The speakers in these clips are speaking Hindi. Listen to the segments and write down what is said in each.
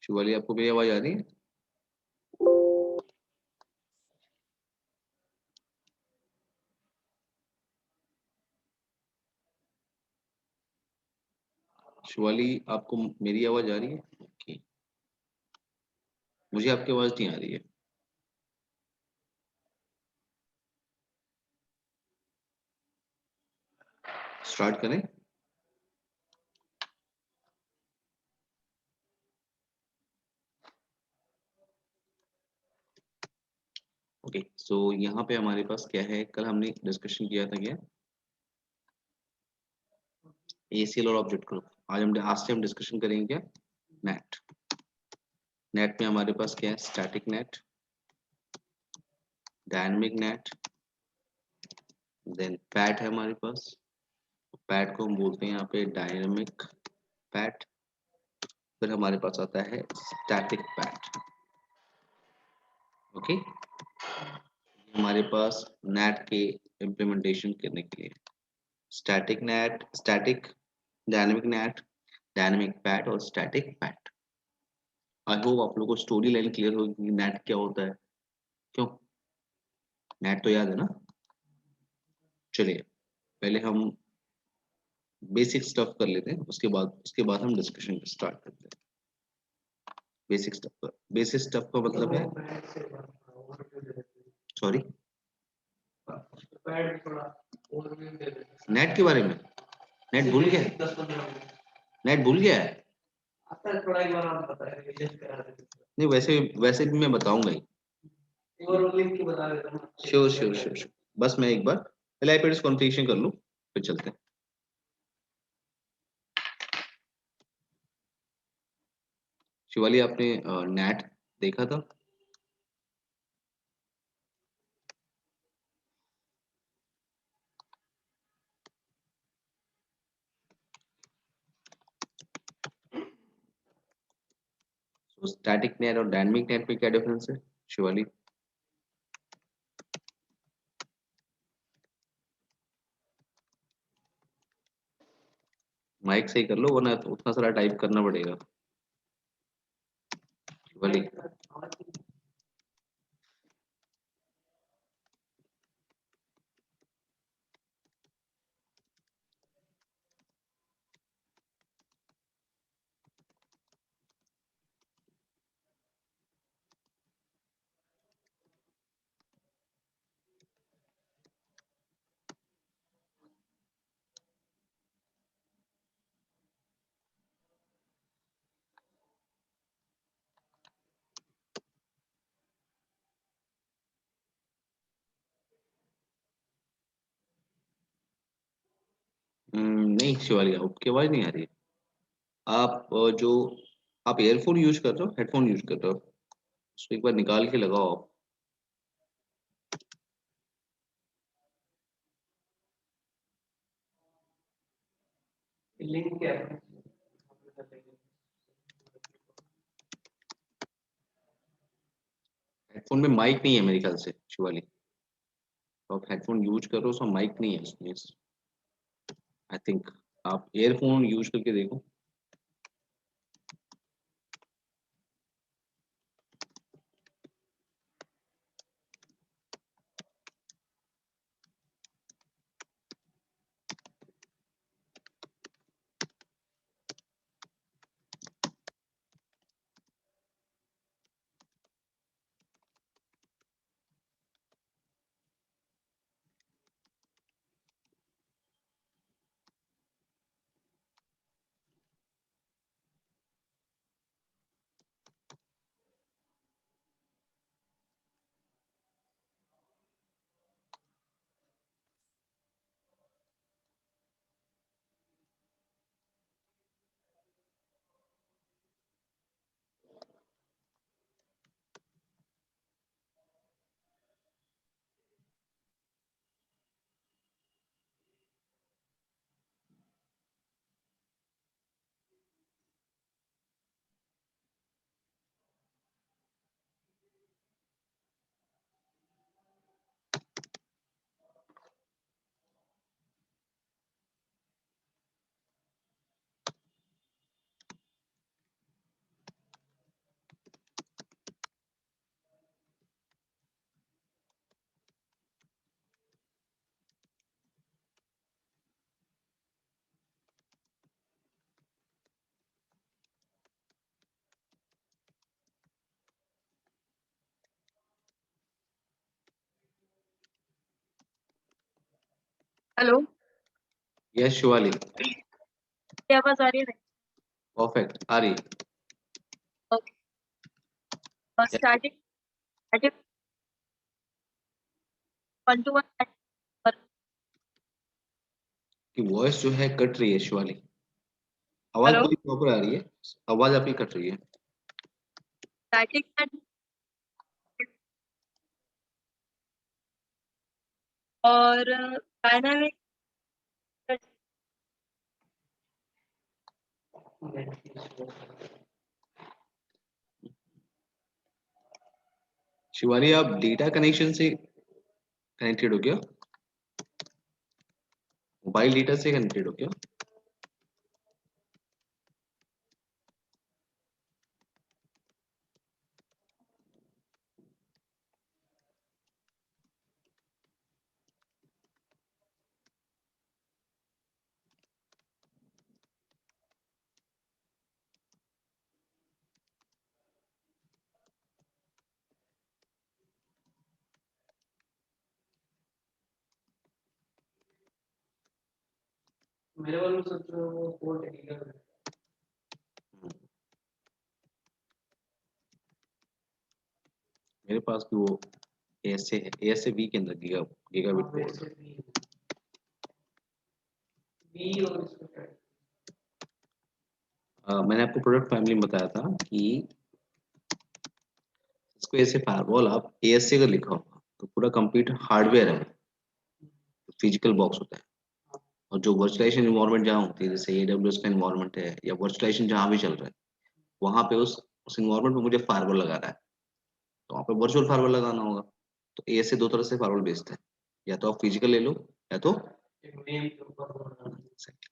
शिवाली, आपको मेरी आवाज आ रही है? शिवाली, आपको मेरी आवाज आ रही है? ओके, मुझे आपकी आवाज नहीं आ रही है। स्टार्ट करें? ओके, सो यहाँ पे हमारे पास क्या है, कल हमने डिस्कशन किया था क्या, एसीएल और ऑब्जेक्ट ग्रुप। आज से हम डिस्कशन करेंगे क्या, नेट। नेट में हमारे पास क्या है, static NAT, dynamic NAT, then PAT है हमारे पास। पैट को हम बोलते हैं यहाँ पे डायनेमिक पैट। फिर हमारे पास आता है स्टैटिक पैट। ओके, हमारे पास नेट के इम्प्लीमेंटेशन करने के लिए static net, static, dynamic net, dynamic PAT और स्टैटिक पैट। आई होप आप लोगों को स्टोरी लाइन क्लियर होगी कि नेट क्या होता है। क्यों, नेट तो याद है ना? चलिए, पहले हम बेसिक स्टफ कर लेते हैं, उसके बाद हम डिस्कशन स्टार्ट करते हैं। बेसिक स्टफ पर, बेसिक स्टफ का मतलब है, सॉरी, नेट के बारे में। नेट भूल गया, नेट भूल गया है। नहीं, वैसे वैसे भी मैं बताऊंगा ही। श्योर श्योर श्योर श्योर, बस मैं एक बार पहले आईपैड कॉन्फ़िगरेशन कर लूं, फिर चलते हैं। शिवाली, आपने नेट देखा था? तो स्टैटिक नेट और डायनेमिक नेट में क्या डिफरेंस है, शिवाली? माइक सही कर लो, वरना तो उतना सारा टाइप करना पड़ेगा। शिवाली, नहीं शिवाली, आपकी आवाज नहीं आ रही है। आप जो आप एयरफोन यूज कर रहे हो, हेडफोन यूज कर रहे हो, उसको एक बार निकाल के लगाओ आप। लिंक क्या है? हेडफोन में माइक नहीं है मेरे ख्याल से, शिवाली। तो आप हेडफोन यूज कर रहे हो, उसमें माइक नहीं है उसमें, आई थिंक। आप एयरफोन यूज करके देखो। हेलो, यस शिवाली, क्या आवाज आ रही है? परफेक्ट आ रही। ओके, स्टार्टिंग स्टार्टिंग 1 to 1 कि वॉइस जो है कट रही है शिवाली, आवाज हेलो, पूरी प्रॉपर आ रही है, आवाज आपकी कट रही है। स्टैटिक और डायनामिक। शिवाली आप डेटा कनेक्शन से कनेक्टेड हो क्या? मोबाइल डेटा से कनेक्टेड हो क्या? मेरे वाले में सोच रहे हो वो कोड टेक्निकल है। मेरे पास भी वो ए से बी के अंदर गीगाबिट हाँ, पोर्ट। वैसे भी और इसको क्या है? मैंने आपको प्रोडक्ट फैमिली में बताया था कि इसको ऐसे फायरवॉल आप एएससी अगर लिखा होगा तो पूरा कंप्लीट हार्डवेयर है, फिजिकल बॉक्स होता है। और जो वर्चुअलाइजेशन इन्वायरमेंट जहाँ होती है, जैसे एडब्ल्यूएस का इन्वायरमेंट है या वर्चुअलाइजेशन जहाँ भी चल रहा है, वहां पे उस इन्वायरमेंट में मुझे फायरवॉल लगाना है, तो वहाँ पे वर्चुअल फायरवॉल लगाना होगा। तो एएससी दो तरह से फायरवॉल बेचता है, या तो आप फिजिकल ले लो या तो एक नेम के ऊपर होना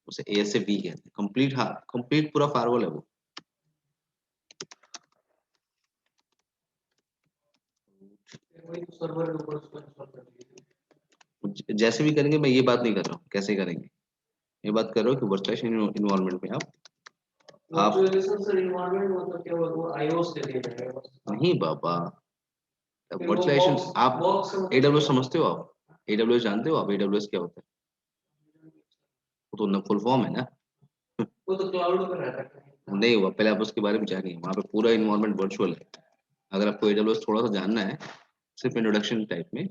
उसे एएसए बी कहते हैं। कंप्लीट, हाँ कंप्लीट पूरा फायरवॉल है वो। चाहिए। वही तो सर्वर के ऊपर उसको इंस्टॉल कर जैसे भी करेंगे, मैं ये बात नहीं कर रहा हूँ कैसे करेंगे, ये बात कर रहा हूँ कि वर्चुअलाइजेशन इन्वायरमेंट में आप वर्चुअलाइजेशन सर इन्वायरमेंट मतलब क्या हुआ वो आईओएस के लिए है बस। नहीं बाबा, फिर वो वर्चुअलाइजेशन बॉक्स आप बॉक्स एडब्ल्यूएस समझते हो? आप एडब्ल्यूएस जानते हो? आप एडब्ल्यूएस क्या होता है? वो तो फुल फॉर्म है ना। वो तो क्लाउड पे रहता है। नहीं हुआ, पहले आप उसके बारे में जानिए। वहाँ पे पूरा इन्वायरमेंट वर्चुअल है। अगर आपको एडब्ल्यूएस थोड़ा सा जानना है, सिर्फ इंट्रोडक्शन टाइप में,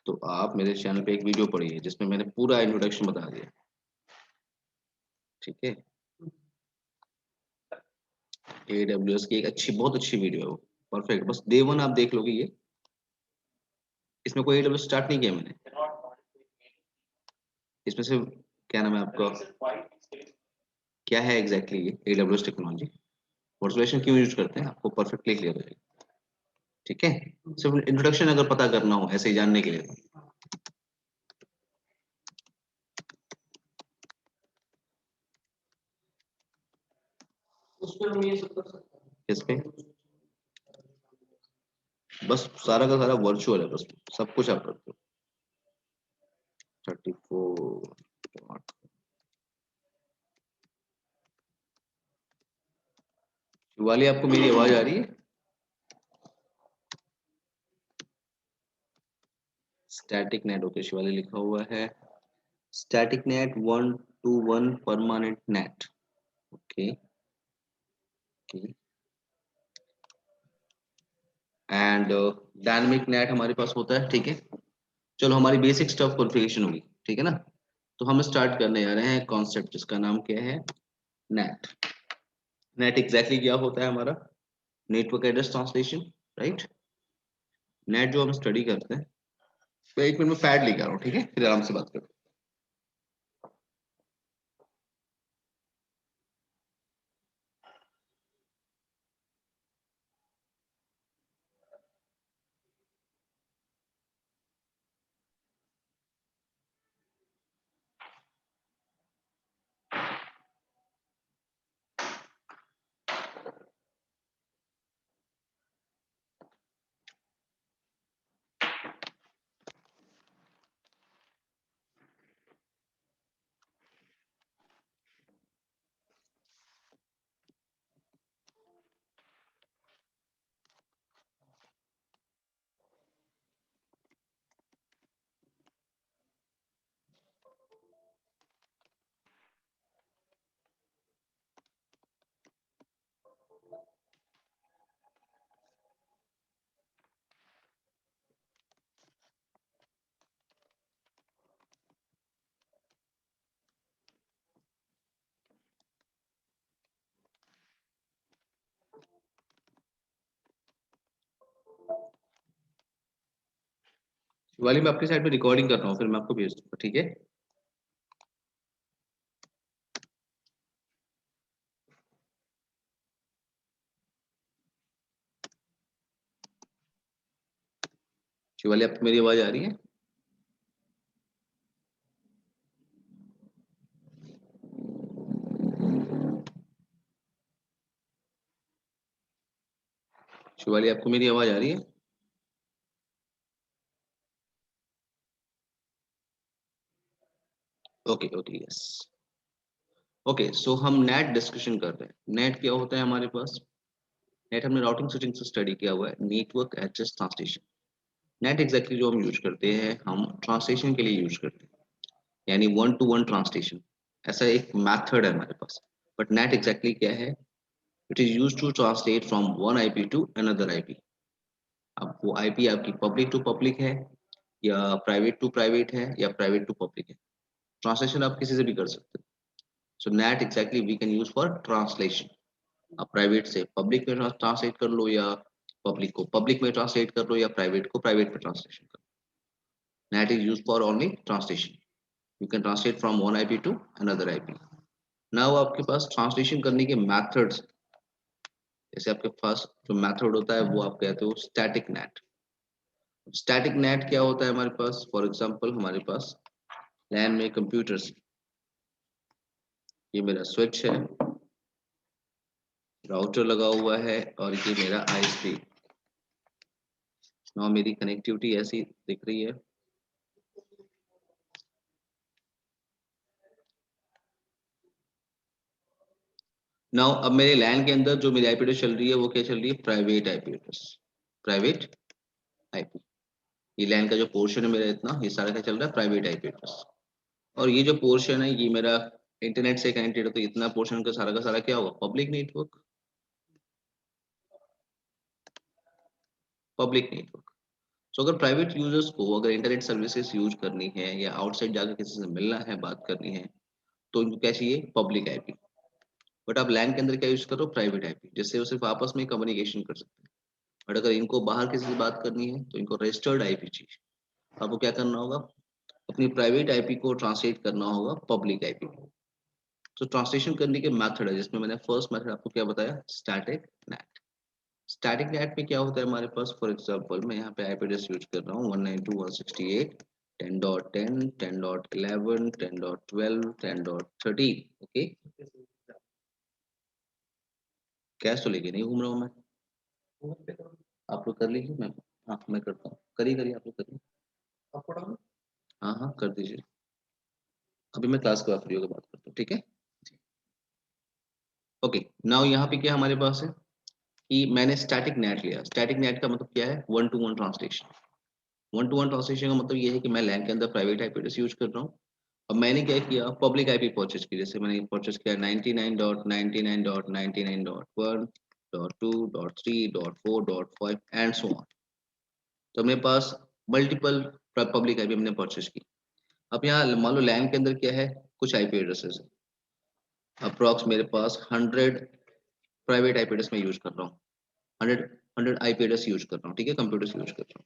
तो आप मेरे चैनल पे एक वीडियो पढ़िए जिसमें मैंने पूरा इंट्रोडक्शन बता दिया। ठीक है, एडब्ल्यूएस की एक अच्छी, बहुत अच्छी वीडियो है वो, परफेक्ट। बस डे वन आप देख लोगे ये। इसमें कोई एडब्ल्यूएस स्टार्ट नहीं किया मैंने, इसमें से क्या नाम है आपका, क्या है एग्जैक्टली ये एडब्ल्यूएस टेक्नोलॉजी, वर्चुअलाइजेशन क्यों यूज करते हैं, आपको परफेक्टली क्लियर हो जाएगा। ठीक है, सिर्फ इंट्रोडक्शन अगर पता करना हो ऐसे ही जानने के लिए। उस पर हम ये सब कर सकते इस पे हैं। बस सारा का सारा वर्चुअल है, बस सब कुछ आप करते हो। 34 शिवाली, आपको मेरी आवाज आ रही है? स्टैटिक नेट, ओके शिवाली लिखा हुआ है। Static net 1 to 1 permanent net. Okay, and dynamic net हमारे पास होता है। ठीक है, चलो हमारी बेसिक स्टफ कॉन्फ़िगरेशन होगी। ठीक है ना, तो हम स्टार्ट करने जा रहे हैं कॉन्सेप्ट जिसका नाम क्या है, नेट। नेट एग्जैक्टली क्या होता है हमारा, network address translation, right. Net जो हम स्टडी करते हैं, तो एक मिनट में पैड लेके आ रहा हूँ, ठीक है, फिर आराम से बात करते हैं। वाली मैं आपकी साइड पे रिकॉर्डिंग कर रहा हूँ, फिर मैं आपको भेज दूंगा, ठीक है। शिवाली, आपको मेरी आवाज आ रही है? शिवाली, आपको मेरी आवाज आ रही है? Okay okay, yes. ओके, सो हम नेट डिस्कशन कर रहे हैं। नेट क्या होता है हमारे पास? नेट हमने राउटिंग सेटिंग से स्टडी किया हुआ है, network address translation. Net exactly जो हम यूज करते हैं, हम ट्रांसलेशन के लिए यूज करते हैं, यानी वन टू वन ट्रांसलेशन। ऐसा एक मेथड है हमारे पास। बट नेट एग्जैक्टली क्या है? It is use to translate from one IP to another IP. अब वो आईपी आपकी पब्लिक टू पब्लिक है, या प्राइवेट टू प्राइवेट है, या प्राइवेट टू पब्लिक है। ट्रांसलेशन आप किसी से भी कर सकते हो। So NAT exactly we can use for translation. आप प्राइवेट से पब्लिक में ट्रांसलेट कर लो, या पब्लिक को पब्लिक में ट्रांसलेट कर लो, या प्राइवेट को प्राइवेट में ट्रांसलेशन कर लो। Net is use for only translation. You can translate from one IP to another IP. Now आपके पास ट्रांसलेशन करने के मेथड्स, जैसे आपके पास जो मेथड होता है वो आप कहते हो स्टैटिक नेट। स्टैटिक नेट क्या होता है हमारे पास? फॉर एग्जांपल, हमारे पास लैन में कंप्यूटर्स, ये मेरा स्विच है, राउटर लगा हुआ है, और ये मेरा आईएसपी। नाउ मेरी कनेक्टिविटी ऐसी दिख रही है। नाउ अब मेरे लैन के अंदर जो मेरी आईपी एड्रेस चल रही है वो क्या चल रही है? Private IP address, private IP. ये लैन का जो पोर्शन है मेरा, इतना ये सारा क्या चल रहा है? Private IP address. और ये जो पोर्शन है ये मेरा इंटरनेट से कनेक्टेड है, तो इतना पोर्शन का सारा क्या होगा? Public network, public network. So अगर प्राइवेट यूजर्स को अगर इंटरनेट सर्विसेज यूज करनी है, या आउटसाइड जाकर किसी से मिलना है, बात करनी है, तो इनको क्या चाहिए? Public IP. बट आप लैन के अंदर क्या यूज करो? प्राइवेट आईपी, जिससे वो सिर्फ आपस में कम्युनिकेशन कर सकते हैं। बट अगर इनको बाहर किसी से बात करनी है तो इनको रजिस्टर्ड आईपी चाहिए। आपको क्या करना होगा? अपनी प्राइवेट आईपी को ट्रांसलेट करना होगा पब्लिक आईपी में। तो ट्रांसलेशन करने के मेथड है, जिसमें मैंने फर्स्ट मेथड आपको क्या बताया? Static net. स्टैटिक नेट में क्या होता है हमारे पास? फॉर एग्जांपल, मैं यहाँ पे आईपी एड्रेस यूज कर रहा हूँ 192.168.10.10, 10.11, 10.12, 10.13। ओके, कैश तो लेके नहीं घूम रहा हूँ मैं। आप लोग कर लीजिए, मैं, हाँ मैं करता हूँ। करिए करिए, आप लोग करिए। हाँ हाँ, कर दीजिए। अभी मैं क्लास के बाद फ्री होकर बात करता हूँ, ठीक है। ओके, नाउ यहाँ पे क्या हमारे पास है कि मैंने स्टैटिक नेट लिया। स्टैटिक नेट का मतलब क्या है? One two one translation. One two one translation का मतलब ये है कि मैं लैन के अंदर प्राइवेट आईपी एड्रेस यूज कर रहा हूँ, अब मैंने क्या किया? पब्लिक आईपी परचेज की। जैसे मैंने परचेज किया 99.99.99.1.2.3.4.5 एंड सो ऑन। तो मेरे पास मल्टीपल पब्लिक आईपी हमने परचेज की। अब यहाँ मान लो लैन के अंदर क्या है? कुछ आईपी एड्रेसेस है। अप्रॉक्स मेरे पास 100 प्राइवेट आईपी एड्रेस में यूज कर रहा हूँ, 100 आईपी एड्रेस यूज कर रहा हूँ, ठीक है, कंप्यूटर से यूज कर रहा हूँ।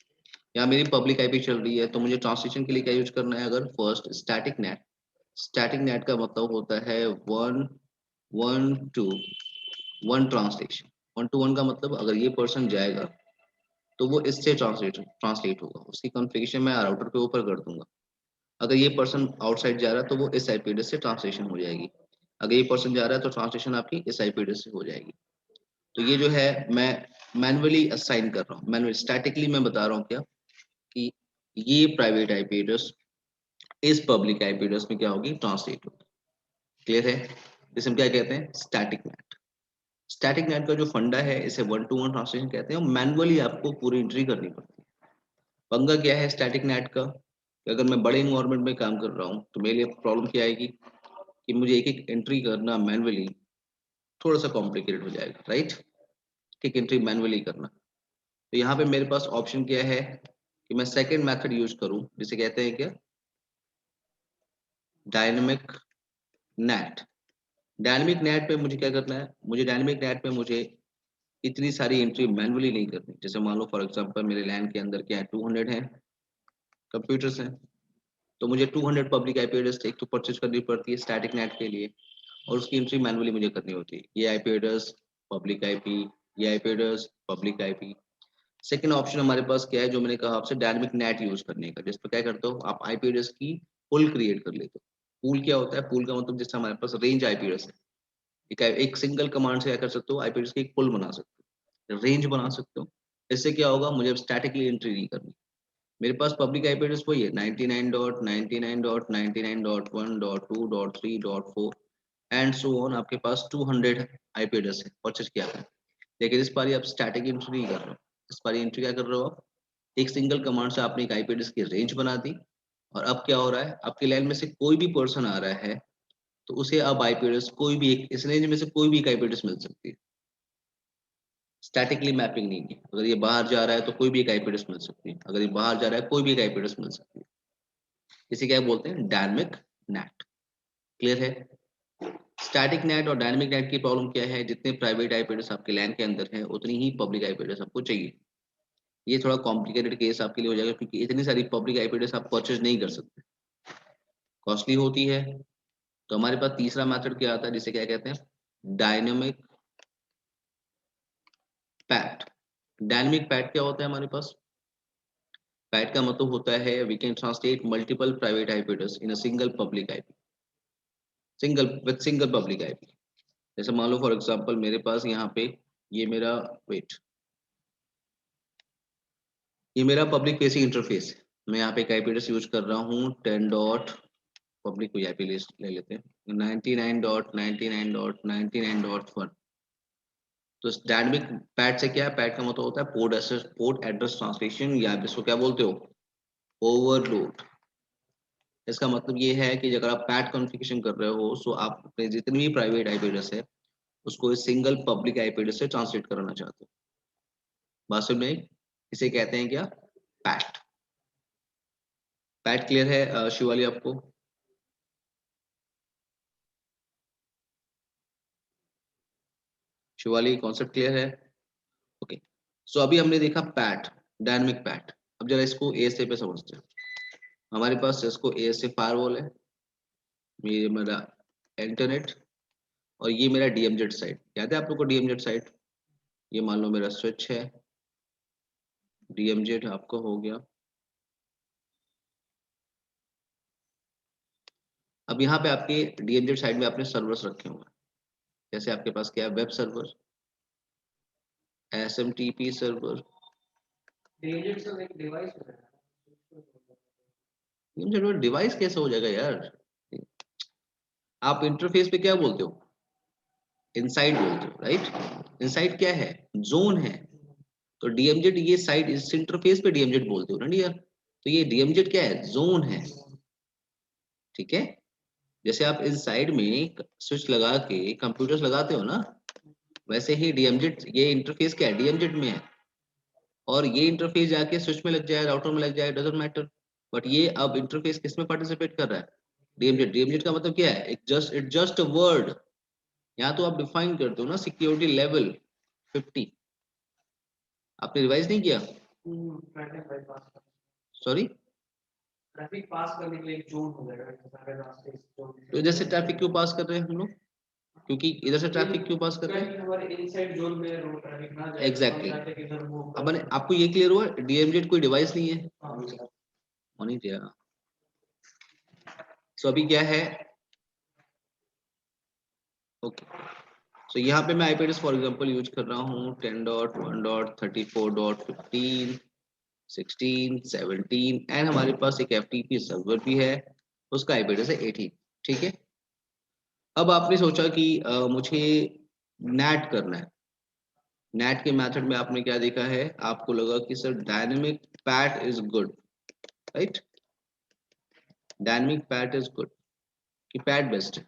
यहाँ मेरी पब्लिक आईपी चल रही है, तो मुझे ट्रांसलेशन के लिए क्या यूज करना है? अगर first static net. Static net का मतलब होता है one one two one translation. One two one का मतलब अगर ये पर्सन जाएगा तो वो इससे ट्रांसलेट होगा। उसकी कॉन्फ़िगरेशन मैं राउटर के ऊपर कर दूंगा। अगर ये पर्सन आउटसाइड जा रहा है तो वो इस आईपी एड्रेस से ट्रांसलेशन हो जाएगी। अगर ये पर्सन जा रहा है तो ट्रांसलेशन आपकी इस आईपी एड्रेस से हो जाएगी। तो ये जो है मैं मैनुअली असाइन कर रहा हूँ, मैनुअली स्टैटिकली मैं बता रहा हूँ क्या कि ये प्राइवेट आईपी एड्रेस इस पब्लिक आईपी एड्रेस में क्या होगी? ट्रांसलेट होगी। क्लियर है? इसे हम क्या कहते हैं? Static net. स्टैटिक नेट का जो फंडा है इसे वन टू वन ट्रांसलेशन कहते हैं, और मैनुअली आपको पूरी एंट्री करनी पड़ती है। पंगा क्या है स्टैटिक नेट का कि अगर मैं बड़े इन्वायरमेंट में काम कर रहा हूँ तो मेरे लिए प्रॉब्लम क्या आएगी कि मुझे एक एक एंट्री करना मैनुअली थोड़ा सा कॉम्प्लिकेटेड हो जाएगा, राइट। ठीक, एंट्री मैनुअली करना। तो यहाँ पे मेरे पास ऑप्शन क्या है कि मैं सेकंड मेथड यूज करूं, जिसे कहते हैं क्या, डायनेमिक नेट। डायनेमिक नेट पे मुझे क्या करना है, मुझे डायनेमिक नेट पे मुझे इतनी सारी एंट्री मैनुअली नहीं करनी। जैसे मान लो फॉर एग्जांपल मेरे लैन के अंदर क्या है, 200 है कंप्यूटर्स हैं, तो मुझे 200 पब्लिक आईपी एड्रेस एक तो परचेज करनी पड़ती है स्टैटिक नेट के लिए, और उसकी एंट्री मैनुअली मुझे करनी होती है। ये आईपी एड्रेस पब्लिक आईपी, ये IP address public IP. Second option हमारे पास क्या है, जो मैंने कहा आपसे, डायनेमिक नेट यूज करने का, जिस पर क्या करते हो आप आईपी एड्रेस की पूल क्रिएट कर लेते हो। पूल क्या होता है, पूल का मतलब जैसे हमारे पास रेंज आईपी एड्रेस है, एक सिंगल कमांड से क्या कर सकते हो, आईपी एड्रेस की एक पूल बना सकते हो, रेंज बना सकते हो। इससे क्या होगा, मुझे अब स्टैटिकली एंट्री नहीं करनी। मेरे पास पब्लिक आईपी एड्रेस वही है 99.99.99.1.2.3.4 एंड सो ऑन। आपके पास 200 आईपी एड्रेस है परचेज किया था, लेकिन इस बार आप स्टैटिक एंट्री नहीं कर रहे हो। इस बार एंट्री क्या कर रहे हो आप, एक सिंगल कमांड से आपने एक आईपी एड्रेस की रेंज बना दी, और अब क्या हो रहा है, आपके लाइन में से कोई भी पर्सन आ रहा है तो उसे अब आईपी एड्रेस कोई भी एक, इस रेंज में से कोई भी एक आईपी एड्रेस मिल सकती है। स्टैटिकली मैपिंग नहीं है, अगर ये बाहर जा रहा है तो कोई भी एक आईपी एड्रेस मिल सकती है, अगर ये बाहर जा रहा है कोई भी एक आईपी एड्रेस मिल सकती है। इसे क्या बोलते हैं, डायनेमिक नेट। क्लियर है। स्टैटिक नेट और डायनेमिक नेट की प्रॉब्लम क्या है, जितने प्राइवेट आईपी एड्रेस आपके लैन के अंदर है उतनी ही पब्लिक आईपी एड्रेस आपको चाहिए। ये थोड़ा कॉम्प्लिकेटेड केस आपके लिए हो जाएगा, क्योंकि इतनी सारी पब्लिक आईपी एड्रेस आप परचेज नहीं कर सकते, कॉस्टली होती है। तो हमारे पास तीसरा मेथड क्या आता है, जिसे क्या कहते हैं, डायनेमिक पैट। डायनेमिक पैट क्या होता है हमारे पास, पैट का मतलब होता है we can translate multiple private IP address in a single public IP, single public IP. जैसे मान लो फॉर एग्जांपल मेरे पास यहाँ पे ये मेरा, वेट, ये मेरा पब्लिक फेसिंग इंटरफेस है। मैं यहाँ पे एक आईपी एड्रेस यूज कर रहा हूँ 10 डॉट, पब्लिक कोई आईपी लिस्ट ले लेते हैं, 99.99.99.1। तो डायनेमिक पैट से क्या है, पैट का मतलब होता है पोर्ट एड्रेस ट्रांसलेशन, या जिसको क्या बोलते हो, ओवरलोड। इसका मतलब ये है कि अगर आप पैट कॉन्फ़िगरेशन कर रहे हो तो आप अपने जितनी भी प्राइवेट आईपी एड्रेस है उसको इस सिंगल पब्लिक आईपी एड्रेस से ट्रांसलेट कराना चाहते हो। बात समझ में आई? इसे कहते हैं क्या, पैट। पैट क्लियर है शिवाली आपको? शिवाली कॉन्सेप्ट क्लियर है? ओके। सो अभी हमने देखा पैट, डायनेमिक पैट। अब जरा इसको एएसए पे समझते हैं। हमारे पास इसको एएसए फायरवॉल है, ये मेरा इंटरनेट, और ये मेरा डीएमजेड साइट। याद है आप लोग को डीएमजेड साइट? ये मान लो मेरा स्विच है, डीएमजेड आपका हो गया। अब यहाँ पे आपके डीएमजेड साइड में आपने सर्वर्स रखे हुए हैं। जैसे आपके पास क्या है, वेब सर्वर, एसएमटीपी सर्वर। डीएनएट सब एक डिवाइस होता है। डीएमजेड डिवाइस कैसे हो जाएगा यार? आप इंटरफेस पे क्या बोलते हो, इनसाइड बोलते हो, राइट? इनसाइड क्या है, जोन है। तो डीएमजेड ये साइड, इस इंटरफेस पे डीएमजेड बोलते हो ना डियर। तो ये डीएमजेड क्या है, जोन है। ठीक है। जैसे आप इस साइड में स्विच लगा के कंप्यूटर्स लगाते हो ना, वैसे ही डीएमजेड, ये इंटरफेस क्या है, डीएमजेड में है। और ये इंटरफेस जाके स्विच में लग जाए, राउटर में लग जाए, डजंट मैटर। बट ये अब इंटरफेस किस में पार्टिसिपेट कर रहा है, डीएमजेड। डीएमजेड का मतलब क्या है, इट जस्ट अ वर्ड। यहाँ तो आप डिफाइन करते हो ना, सिक्योरिटी लेवल 50। आपने रिवाइज नहीं किया? Traffic bypass, sorry? ट्रैफिक पास करने के लिए एक जोन हो जाएगा, सारे रास्ते तो इधर से ट्रैफिक क्यों पास कर रहे हैं हम लोग, क्योंकि इधर से ट्रैफिक क्यों पास कर रहे हैं, हमारे इनसाइड जोन में रोड ट्रैफिक ना जाए। एग्जैक्टली। ट्रैफिक इधर मूव अब आपको ये क्लियर हुआ, डीएमजेड कोई डिवाइस नहीं है, कर। होनी चाहिए। सो अभी क्या है, ओके। सो यहाँ पे मैं IP address for example use कर रहा हूँ 10.1.34.15 16 17 एंड हमारे पास एक एफटीपी सर्वर भी है, उसका आईपी एड्रेस है 18। ठीक है। अब आपने सोचा कि मुझे नेट करना है। नेट के मेथड में आपने क्या देखा है, आपको लगा कि sir dynamic PAT is good, right? Dynamic PAT is good कि पैट बेस्ट है,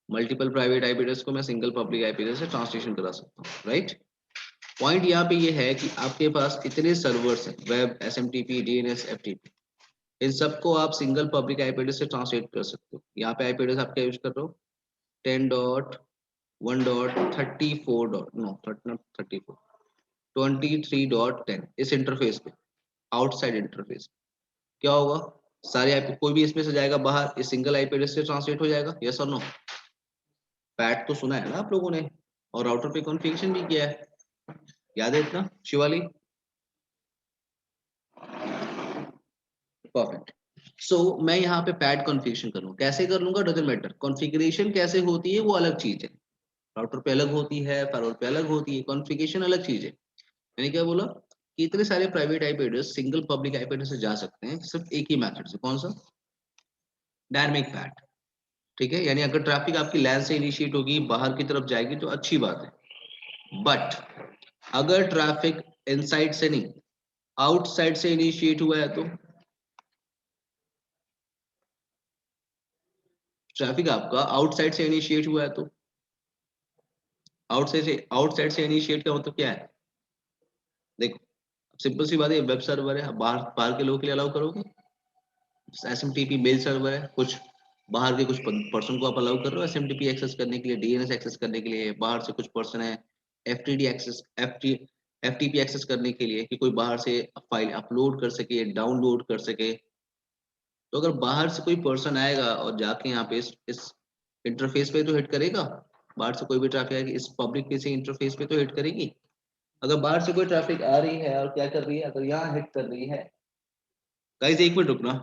मल्टीपल प्राइवेट आईपी एड्रेस को मैं सिंगल पब्लिक आईपी एड्रेस से ट्रांसलेशन करा सकता हूँ, राइट? पॉइंट यहाँ पे ये है कि आपके पास इतने सर्वर्स हैं, वेब, एसएमटीपी, डीएनएस, एफटीपी, इन सबको आप सिंगल पब्लिक आईपी एड्रेस से ट्रांसलेट कर सकते हो। यहाँ पे आईपी एड्रेस आप क्या यूज कर रहे हो, 10.1.34 34 23.10 इस इंटरफेस पे, आउटसाइड इंटरफेस। क्या होगा, सारे आईपी, कोई भी इसमें से जाएगा बाहर, इस सिंगल आईपी एड्रेस से ट्रांसलेट हो जाएगा, यस और नो? पैट तो सुना है ना आप लोगों ने, और राउटर पे कॉन्फ़िगरेशन भी किया है, याद है इतना शिवाली? परफेक्ट। सो मैं यहाँ पे पैड कॉन्फ़िगरेशन कर लूँ, कैसे कर लूंगा डजंट मैटर, कॉन्फ़िगरेशन कैसे होती है वो अलग चीज है, राउटर पे अलग होती है, फायरवॉल पे अलग होती है, कॉन्फ़िगरेशन अलग चीज है। मैंने क्या बोला कि इतने सारे private IP address single public IP address से जा सकते हैं सिर्फ एक ही मेथड से, कौन सा, डायनेमिक पैड। ठीक है, यानी अगर ट्रैफिक आपकी लैन से इनिशिएट होगी, बाहर की तरफ जाएगी तो अच्छी बात है, बट अगर ट्रैफिक इनसाइड से नहीं आउटसाइड से इनिशिएट हुआ है, तो ट्रैफिक आपका आउटसाइड से इनिशिएट हुआ है, तो आउटसाइड से इनिशिएट का मतलब क्या है, देखो सिंपल सी बात है, वेब सर्वर है, बाहर बाहर के लोगों के लिए अलाउ करोगे, एसएमटीपी मेल सर्वर है, कुछ बाहर के कुछ पर्सन को आप अलाउ कर रहे हो एसएमटीपी एक्सेस करने के लिए, डीएनएस एक्सेस करने के लिए, बाहर से कुछ पर्सन है एफटीडी एक्सेस, एफटीपी एक्सेस करने के लिए, कि कोई बाहर से फाइल अपलोड कर सके, डाउनलोड कर सके। तो अगर बाहर से कोई पर्सन आएगा और जाके यहाँ पे इस इंटरफेस पे तो हिट करेगा, बाहर से कोई भी ट्रैफिक आएगी इस पब्लिक किसी इंटरफेस पे तो हिट करेगी। अगर बाहर से कोई ट्रैफिक आ रही है और क्या कर रही है, अगर यहाँ हिट कर रही है, गाइस एक मिनट रुकना,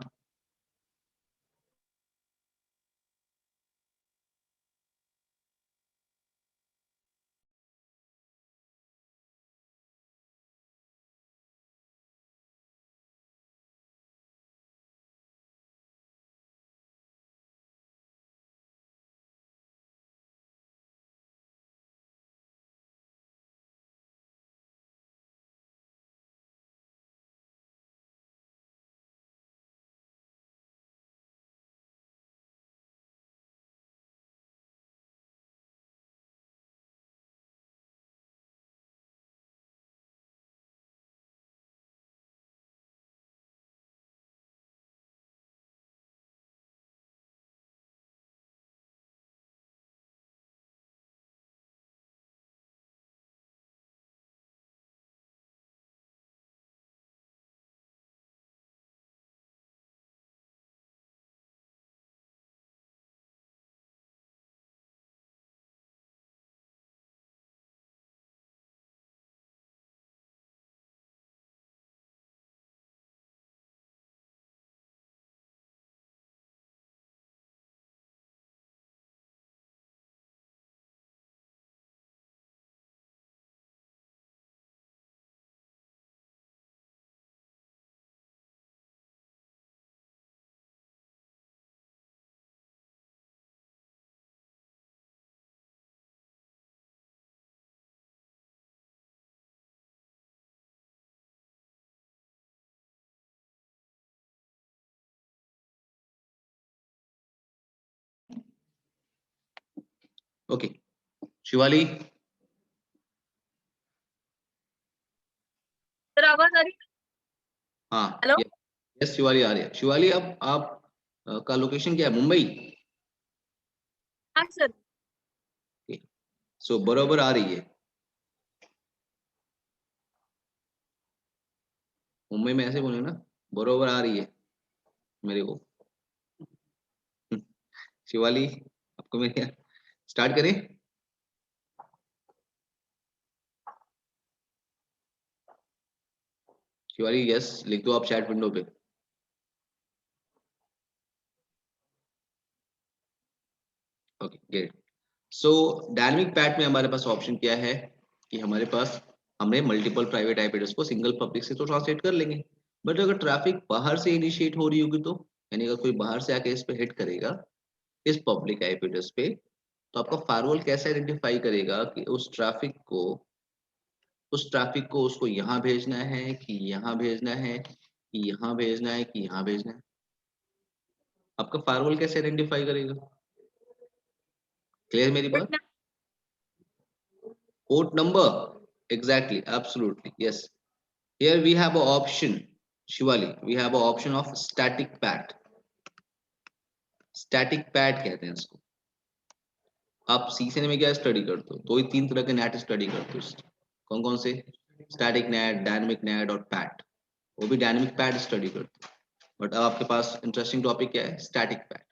ओके शिवाली, सर आवाज आ रही है? हाँ हेलो। यस शिवाली आ रही है। शिवाली अब आप का लोकेशन क्या है, मुंबई? हाँ सर। सो बराबर आ रही है, मुंबई में ऐसे बोले ना, बराबर आ रही है मेरे को। शिवाली आपको मैं क्या स्टार्ट करें? शिवाली यस लिख दो आप चैट विंडो पे। Okay great. So dynamic PAT में हमारे पास ऑप्शन क्या है कि हमारे पास, हमने मल्टीपल प्राइवेट आईपी एड्रेस को सिंगल पब्लिक से तो ट्रांसलेट कर लेंगे, बट अगर ट्रैफिक बाहर से इनिशिएट हो रही होगी, तो यानी अगर कोई बाहर से आके इस पे हिट करेगा इस पब्लिक आईपी एड्रेस पे, तो आपका फायरवॉल कैसे आइडेंटिफाई करेगा कि उस ट्रैफिक को उसको यहाँ भेजना है कि यहाँ भेजना है कि यहाँ भेजना है कि यहाँ भेजना है, आपका फायरवॉल कैसे आइडेंटिफाई करेगा? क्लियर मेरी बात? But port number, Exactly, absolutely, yes. Here we have an option, Shivali, we have an option of static pat. Static pad कहते हैं इसको। आप सीखने में क्या स्टडी करते हो? दो ही तीन तरह के नेट स्टडी करते हो। कौन कौन से? स्टैटिक नेट, डायनेमिक नेट और पैड। वो भी डायनेमिक पैड स्टडी करते हो। बट अब आपके पास इंटरेस्टिंग टॉपिक क्या है? Static pad.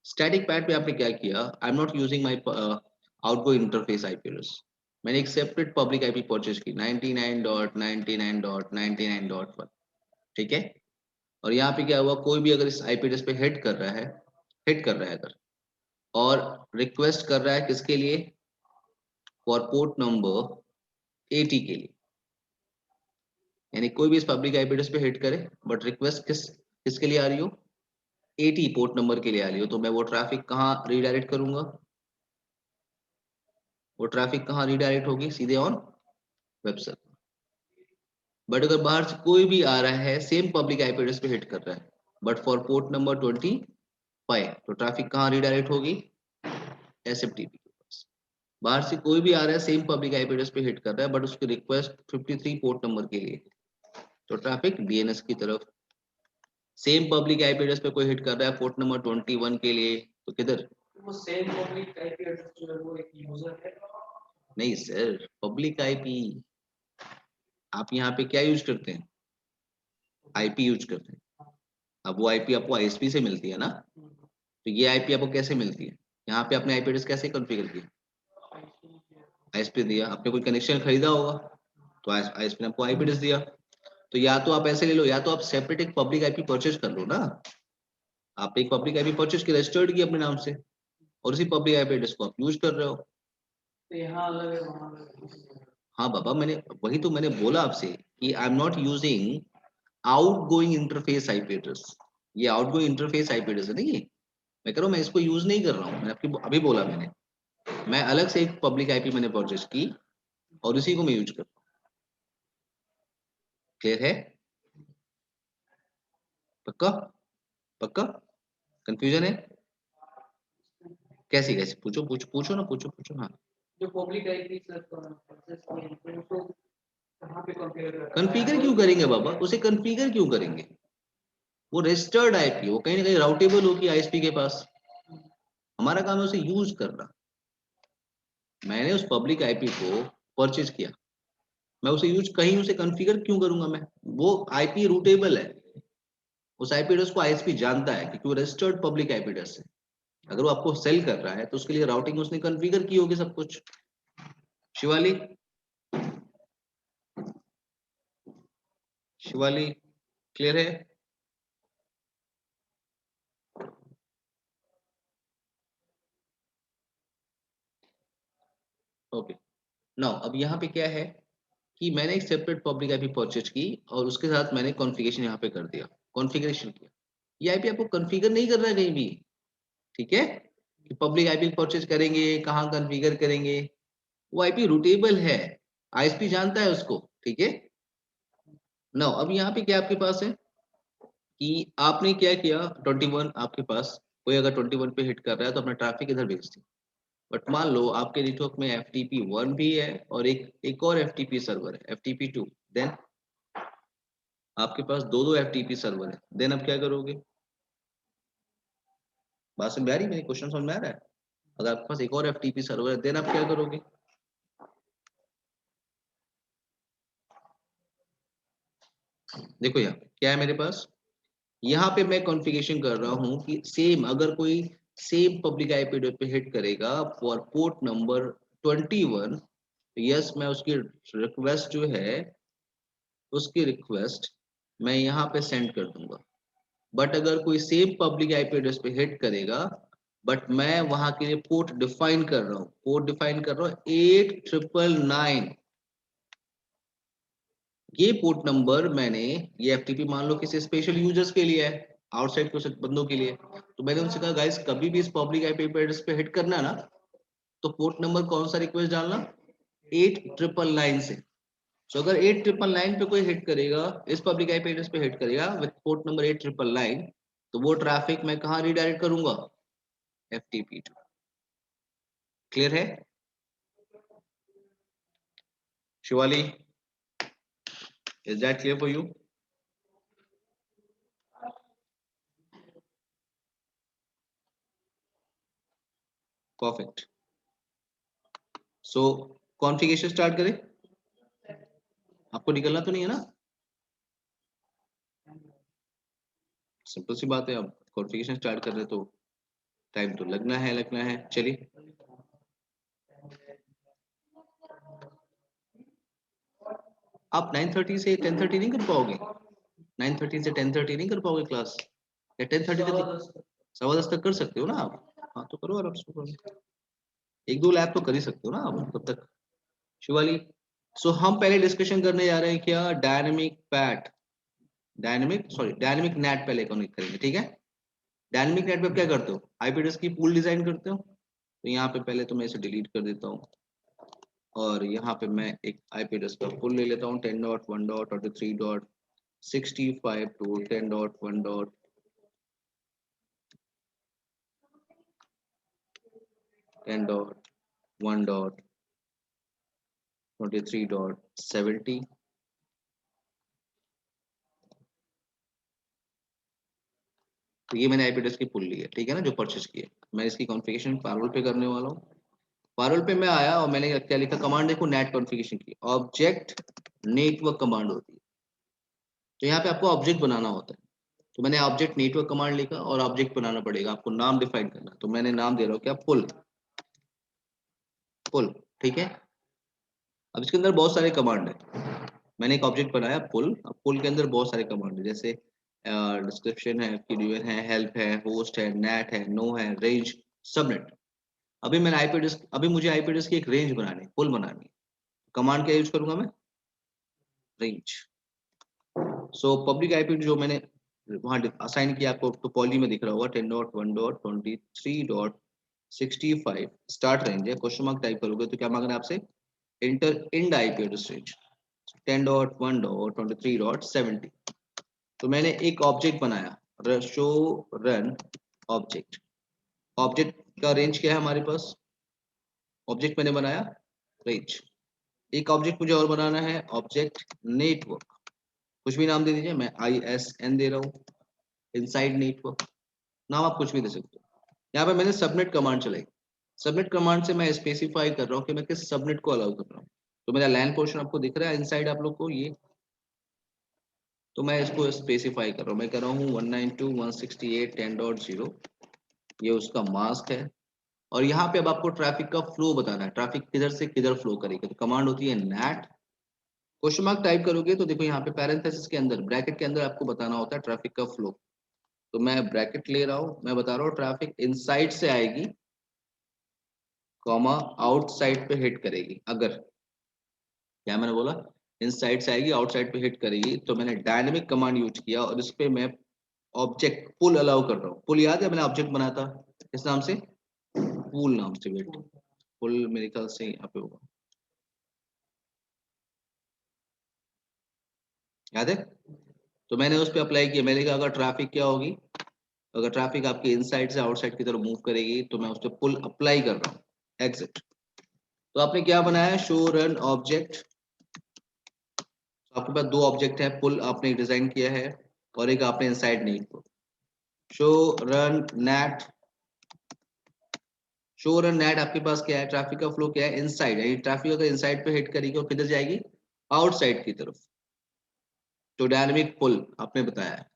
स्टैटिक पैड पे आपने क्या किया? I am not using my outgoing interface IP address. मैंने एक सेपरेट पब्लिक आईपी परचेज की 99.99.99.1, ठीक है। और यहाँ पे क्या हुआ, कोई भी अगर इस आईपी एड्रेस पे हिट कर रहा है अगर, और रिक्वेस्ट कर रहा है किसके लिए? फॉर पोर्ट नंबर 80 के लिए, यानी कोई भी इस पब्लिक आईपी एड्रेस पे हिट करे बट रिक्वेस्ट किसके लिए आ रही हो? 80 पोर्ट नंबर के लिए आ रही हो, तो मैं वो ट्रैफिक कहाँ रीडायरेक्ट करूंगा? वो ट्रैफिक कहाँ रीडायरेक्ट होगी? सीधे ऑन वेब सर्वर। बट अगर बाहर से कोई भी आ रहा है सेम पब्लिक आईपी एड्रेस पे हिट कर रहा है बट फॉर पोर्ट नंबर 25, तो ट्रैफिक कहाँ रीडायरेक्ट होगी? एसएफटीपी के पास। बाहर से कोई भी आ रहा है सेम पब्लिक आईपी एड्रेस पे हिट कर रहा है बट उसकी रिक्वेस्ट 53 पोर्ट नंबर के लिए, तो ट्रैफिक डीएनएस की तरफ। सेम पब्लिक आईपी एड्रेस पे कोई हिट कर रहा है पोर्ट नंबर 21 के लिए, तो किधर? वो सेम पब्लिक आईपी एड्रेस जो है वो एक यूजर है। नहीं सर, पब्लिक आईपी आप यहाँ पे क्या यूज करते हैं? आईपी यूज करते हैं। अब वो आईपी आपको आईएसपी से मिलती है ना, तो ये आईपी आपको कैसे मिलती है? यहाँ पे आपने आईपी एड्रेस कैसे कॉन्फ़िगर किया? आईएसपी दिया, आपने कोई कनेक्शन खरीदा होगा तो आईएसपी ने आपको आईपी एड्रेस दिया। तो या तो आप ऐसे ले लो, या तो आप सेपरेट एक पब्लिक आईपी परचेज कर लो ना। आप एक पब्लिक आईपी परचेज की रजिस्टर्ड की अपने नाम से, और उसी पब्लिक आईपी एड्रेस को आप यूज कर रहे हो। तो यहाँ अलग है, वहाँ अलग है। हाँ बाबा, वही तो मैंने बोला आपसे कि I am not using outgoing interface IP address. ये आउटगोइंग इंटरफेस आईपी एड्रेस है ना ये। मैं कह रहा हूँ मैं इसको यूज नहीं कर रहा हूँ, मैंने आपकी अभी बोला मैं अलग से एक पब्लिक आईपी मैंने परचेज की और उसी को मैं यूज कर रहा हूँ। क्लियर है? पक्का? पक्का? कंफ्यूजन है? कैसी कैसी? पूछो पूछो पूछो ना, पूछो पूछो। हाँ, जो पब्लिक आईपी सर परचेस किए हैं, तो उसको कहाँ पे कॉन्फ़िगर करना है? कॉन्फ़िगर क्यों करेंगे बाबा? उसे कॉन्फ़िगर क्यों करेंगे? वो रजिस्टर्ड आईपी, वो कहीं ना कहीं राउटेबल होगी आईएसपी के पास। हमारा काम है उसे यूज करना। मैंने उस पब्लिक आईपी को परचेज किया, मैं उसे यूज कहीं उसे कॉन्फ़िगर क्यों करूंगा मैं? वो आईपी रूटेबल है, उस आईपी एड्रेस को आईएसपी जानता है क्योंकि वो रजिस्टर्ड पब्लिक आईपी एड्रेस है। अगर वो आपको सेल कर रहा है तो उसके लिए राउटिंग उसने कॉन्फ़िगर की होगी सब कुछ। शिवाली, शिवाली क्लियर है? ओके, नाउ अब यहाँ पे क्या है कि मैंने एक सेपरेट पब्लिक आईपी परचेज की और उसके साथ मैंने कॉन्फ़िगरेशन यहाँ पे कर दिया, कॉन्फ़िगरेशन किया। ये आईपी आपको कॉन्फ़िगर नहीं करना है कहीं भी, ठीक है? कि पब्लिक आईपी परचेज करेंगे, कहाँ कॉन्फ़िगर करेंगे? वो आईपी रूटेबल है, आईएसपी जानता है उसको, ठीक है? नाउ अब यहाँ पे क्या आपके पास है कि आपने क्या किया, 21 आपके पास, कोई अगर 21 पे हिट कर रहा है तो अपना ट्रैफिक इधर भेज दी। बट मान लो आपके नेटवर्क में FTP1 भी है और एक और FTP सर्वर है, FTP2, देन आपके पास दो FTP सर्वर है, देन अब क्या करोगे? बात समझ में आ रही है? मेरी क्वेश्चन समझ में आ रहा है? अगर आपके पास एक और FTP सर्वर है, देन आप क्या करोगे? देखो यहाँ क्या है मेरे पास, यहाँ पे मैं कॉन्फ़िगरेशन कर रहा हूँ कि सेम अगर कोई सेम पब्लिक आईपी एड्रेस पे हिट करेगा फॉर पोर्ट नंबर 21, यस मैं उसकी रिक्वेस्ट जो है, उसकी रिक्वेस्ट मैं यहाँ पे सेंड कर दूंगा। बट अगर कोई सेम पब्लिक आईपी एड्रेस पे हिट करेगा, बट मैं वहां के लिए पोर्ट डिफाइन कर रहा हूँ, 8999। ये पोर्ट नंबर मैंने, ये एफटीपी मान लो किसी स्पेशल यूजर्स के लिए है, आउटसाइड के बंदों के लिए, तो मैंने उनसे कहा गाइस कभी भी इस पब्लिक आईपी एड्रेस पे हिट करना ना, तो पोर्ट नंबर कौन सा रिक्वेस्ट डालना? 8999 से। सो अगर 8999 पे कोई हिट करेगा, इस पब्लिक आईपी एड्रेस पे हिट करेगा विद पोर्ट नंबर 8999, तो वो ट्रैफिक मैं कहाँ रिडायरेक्ट करूंगा? FTP2। क्लियर है? Shivali, is that clear for you? Perfect. So configuration start करें? आपको निकलना तो नहीं है ना? सिंपल सी बात है, अब कॉन्फ़िगरेशन स्टार्ट कर रहे तो टाइम तो लगना है। चलिए आप 9:30 से 10:30 नहीं कर पाओगे? 9:30 से 10:30 नहीं कर पाओगे क्लास? या 10:30 तक, 10:15 तक कर सकते हो ना आप? हाँ तो करो आराम से करो। एक दो लैब तो कर ही सकते हो ना आप तब तक। शिवाली, सो हम पहले डिस्कशन करने जा रहे हैं क्या, डायनेमिक नेट पहले कनेक्ट करेंगे, ठीक है? डायनेमिक नेट पे क्या करते हो, आईपी एड्रेस की पूल डिजाइन करते हो। तो यहाँ पे पहले तो मैं इसे डिलीट कर देता हूँ और यहाँ पे मैं एक आईपी एड्रेस का पूल ले लेता हूँ 10.1.23.65 to 10.1.23.70। तो ये मैंने आईपी एड्रेस की पुल ली है, ठीक है ना, जो परचेज की है। मैं इसकी कॉन्फ़िगरेशन पारोल पे करने वाला हूँ। पारोल पे मैं आया और मैंने क्या लिखा, कमांड देखो नेट कॉन्फ़िगरेशन की, ऑब्जेक्ट नेटवर्क कमांड होती है। तो यहाँ पे आपको ऑब्जेक्ट बनाना होता है। तो मैंने ऑब्जेक्ट नेटवर्क कमांड लिखा और ऑब्जेक्ट बनाना पड़ेगा, आपको नाम डिफाइन करना। तो मैंने नाम दे रहा हूँ क्या, पुल। पुल, ठीक है। अब इसके अंदर बहुत सारे कमांड है। मैंने एक ऑब्जेक्ट बनाया पुल। अब पुल के अंदर बहुत सारे कमांड है, जैसे डिस्क्रिप्शन है, पीडीएफ है, हेल्प है, होस्ट है, नेट है, नो है, रेंज, सबनेट। अभी मैंने आईपी एड्रेस, अभी मुझे आईपी एड्रेस की एक रेंज बनानी है, पुल बनानी है। कमांड क्या यूज करूंगा मैं, रेंज। सो पब्लिक आईपी जो मैंने वहां असाइन किया आपको, तो पॉली में दिख रहा होगा 10.1.23.65 स्टार्ट रेंज है। क्वेश्चन मार्क टाइप करोगे तो क्या मांग रहा है आपसे, enter end IP address range 10.1.23.70। तो मैंने एक ऑब्जेक्ट बनाया, शो रन ऑब्जेक्ट। ऑब्जेक्ट का रेंज क्या है हमारे पास, ऑब्जेक्ट मैंने बनाया रेंज। एक ऑब्जेक्ट मुझे और बनाना है, ऑब्जेक्ट नेटवर्क। कुछ भी नाम दे दीजिए, मैं ISN दे रहा हूँ, इनसाइड नेटवर्क। नाम आप कुछ भी दे सकते हो। यहाँ पे मैंने सबनेट कमांड चलाई। सबनेट कमांड से मैं स्पेसिफाई कर रहा हूँ कि मैं किस सबनेट को अलाउ कर रहा हूँ। तो मेरा लैन पोर्शन आपको दिख रहा है इनसाइड आप लोग को ये, तो मैं इसको स्पेसिफाई कर रहा हूँ। मैं कर रहा हूँ 192.168.10.0, ये उसका मास्क है। और यहाँ पे अब आपको ट्रैफिक का फ्लो बताना है, ट्रैफिक किधर से किधर फ्लो करेगी। तो कमांड होती है नेट, क्वेश्चन मार्क टाइप करोगे तो देखो यहाँ पे पैरेंथेसिस के अंदर, ब्रैकेट के अंदर आपको बताना होता है ट्रैफिक का फ्लो। तो मैं ब्रैकेट ले रहा हूँ, मैं बता रहा हूँ ट्रैफिक इनसाइड से आएगी, कॉमा आउटसाइड पे हिट करेगी। अगर, क्या मैंने बोला, इनसाइड से आएगी आउटसाइड पे हिट करेगी। तो मैंने डायनेमिक कमांड यूज किया और इस पे मैं ऑब्जेक्ट पुल अलाउ कर रहा हूँ। पुल याद है मैंने ऑब्जेक्ट बनाया था इस नाम से, पुल नाम से। वेट, पुल मेरे ख्याल से यहाँ पे होगा, याद है? तो मैंने उस पर अप्लाई किया। मैंने कहा अगर ट्रैफिक क्या होगी, अगर ट्रैफिक आपके इनसाइड से आउटसाइड की तरफ मूव करेगी तो मैं उस पर पुल अप्लाई कर रहा हूँ, एग्जिट। तो आपने क्या बनाया, शो रन ऑब्जेक्ट। आपके पास दो ऑब्जेक्ट है, पुल आपने डिजाइन किया है और एक आपने इनसाइड नहीं। Show run net, show run net आपके पास क्या है, ट्रैफिक का फ्लो क्या है, इनसाइड है। ट्रैफिक अगर इनसाइड पे हिट करेगी और किधर जाएगी, आउटसाइड की तरफ। तो डायनेमिक पुल आपने बताया है।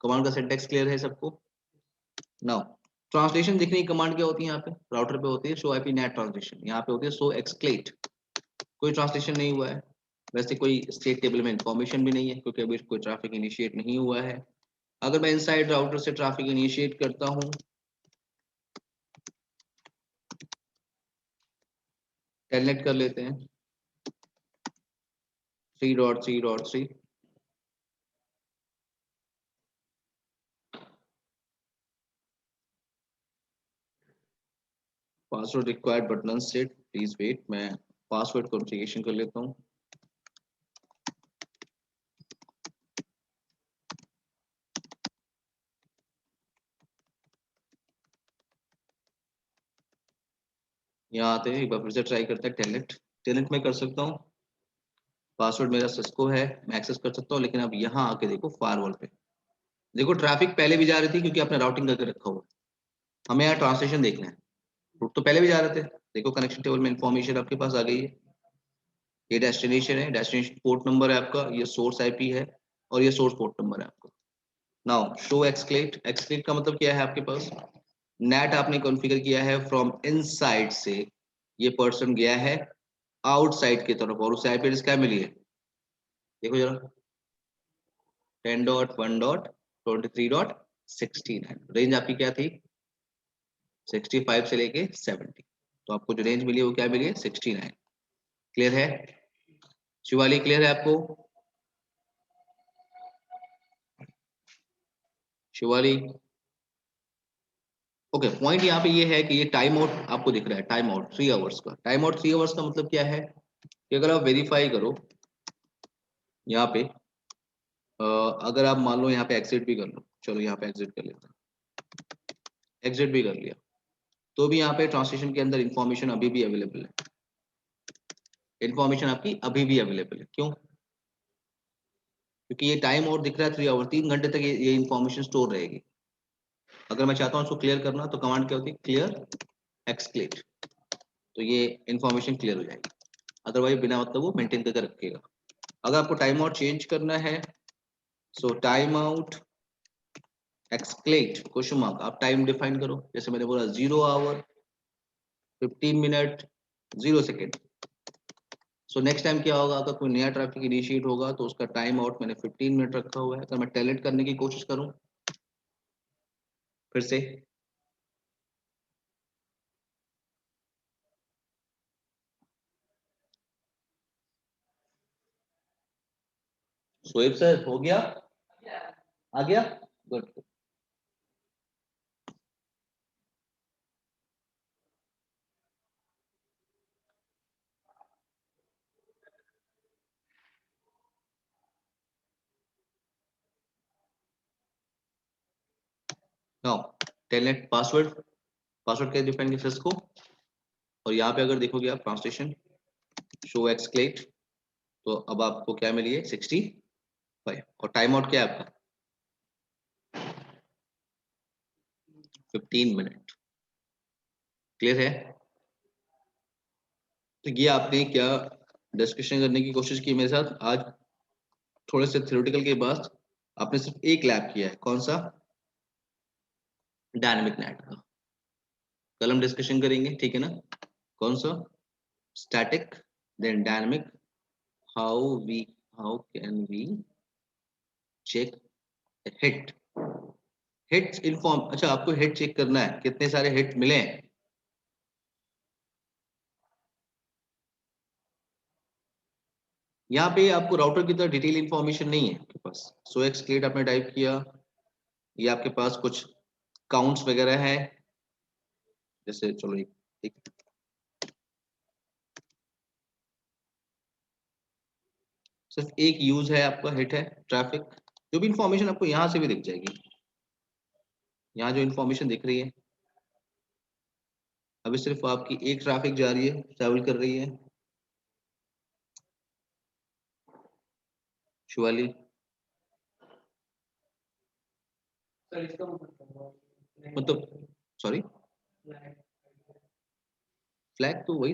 कमांड का सिंटैक्स क्लियर है सबको? नाउ ट्रांसलेशन दिखने की कमांड क्या होती है, यहाँ पे राउटर पे होती है शो आईपी नेट ट्रांसलेशन, यहाँ पे होती है शो एक्सक्लेट। कोई ट्रांसलेशन नहीं हुआ है, वैसे कोई स्टेट टेबल में इंफॉर्मेशन भी नहीं है क्योंकि अभी कोई ट्रैफिक इनिशिएट नहीं हुआ है। अगर मैं इनसाइड राउटर से ट्रैफिक इनिशिएट करता हूँ, टेलनेट कर लेते हैं 3.3.3, password required but not set, please wait. मैं पासवर्ड कॉन्फ़िगरेशन कर लेता हूँ। यहाँ आते हैं, एक बार फिर से ट्राई करते हैं टेलनेट। टेलेंट में कर सकता हूँ, पासवर्ड मेरा सिस्को है, मैं एक्सेस कर सकता हूँ। लेकिन अब यहाँ आके देखो फायरवॉल पे, देखो ट्रैफिक पहले भी जा रही थी क्योंकि आपने राउटिंग करके रखा हुआ है। हमें यहाँ ट्रांसलेशन देखना है, रूट तो पहले भी जा रहे थे। देखो कनेक्शन टेबल में इंफॉर्मेशन आपके पास आ गई है, ये डेस्टिनेशन है, डेस्टिनेशन पोर्ट नंबर है आपका, ये सोर्स आईपी है और ये सोर्स पोर्ट नंबर है आपका। नाउ शो एक्सक्लेट, एक्सक्लेट का मतलब क्या है आपके पास, नेट आपने कॉन्फ़िगर किया है फ्रॉम इनसाइड से, ये पर्सन गया है आउटसाइड की तरफ और उसे आईपी एड्रेस क्या मिली है, देखो जरा 10.1.23.69, रेंज आपकी क्या थी 65 से लेके 70, तो आपको जो रेंज मिली है वो क्या मिली है 69। क्लियर है शिवाली, क्लियर है आपको शिवाली? ओके, पॉइंट यहाँ पे ये है कि ये टाइम आउट आपको दिख रहा है, टाइम आउट 3 आवर्स का। टाइम आउट 3 आवर्स का मतलब क्या है कि अगर आप वेरीफाई करो यहाँ पे, अगर आप मान लो यहाँ पे एग्जिट भी कर लो, चलो यहाँ पे एग्जिट कर लेते हैं, एग्जिट भी कर लिया, तो भी यहाँ पे ट्रांसलेशन के अंदर इंफॉर्मेशन अभी भी अवेलेबल है, इंफॉर्मेशन आपकी अभी भी अवेलेबल है। क्यों? क्योंकि ये टाइम आउट दिख रहा है 3 आवर, 3 घंटे तक ये इंफॉर्मेशन स्टोर रहेगी। अगर मैं चाहता हूँ उसको क्लियर करना तो कमांड क्या होती है, क्लियर एक्सक्लेट, तो ये इंफॉर्मेशन क्लियर हो जाएगी। अदरवाइज बिना मतलब वो मेंटेन करके रखेगा। अगर आपको टाइम आउट चेंज करना है, सो टाइम आउट एक्सक्लेट क्वेश्चन मार्क, आप टाइम डिफाइन करो, जैसे मैंने बोला 0 hour 15 minute 0 second. So next time क्या होगा, अगर कोई नया ट्रैफिक इनिशिएट होगा तो उसका टाइम आउट मैंने 15 मिनट रखा हुआ है। अगर मैं टैलेंट करने की कोशिश करूं फिर से, शोएब सर हो गया, आ गया, good. Now telnet password, password कैसे डिफाइन किया इसको, और यहाँ पे अगर देखोगे आप ट्रांसलेशन शो एक्सक्लेट, तो अब आपको क्या मिली है 65, और टाइम आउट क्या है आपका 15 मिनट। क्लियर है? तो ये आपने क्या डिस्कशन करने की कोशिश की मेरे साथ आज, थोड़े से थ्योरेटिकल के बाद आपने सिर्फ एक लैब किया है, कौन सा, डायनामिक नेट का। कल हम डिस्कशन करेंगे, ठीक है ना, कौन सा, static then dynamic, how can we check hit, hits inform, अच्छा आपको हिट चेक करना है कितने सारे हिट मिले हैं। यहाँ पे आपको राउटर की तरह डिटेल इंफॉर्मेशन नहीं है आपके पास। सो एक्सक्लेट आपने टाइप किया, ये आपके पास कुछ काउंट्स वगैरह है, जैसे चलो एक सिर्फ एक यूज है आपका, हिट है ट्रैफिक, जो भी इंफॉर्मेशन आपको यहाँ से भी दिख जाएगी, यहाँ जो इंफॉर्मेशन दिख रही है अभी सिर्फ आपकी एक ट्रैफिक जा रही है, ट्रैवल कर रही है। शिवाली सर इसका मतलब मतलब सॉरी, फ्लैग तो वही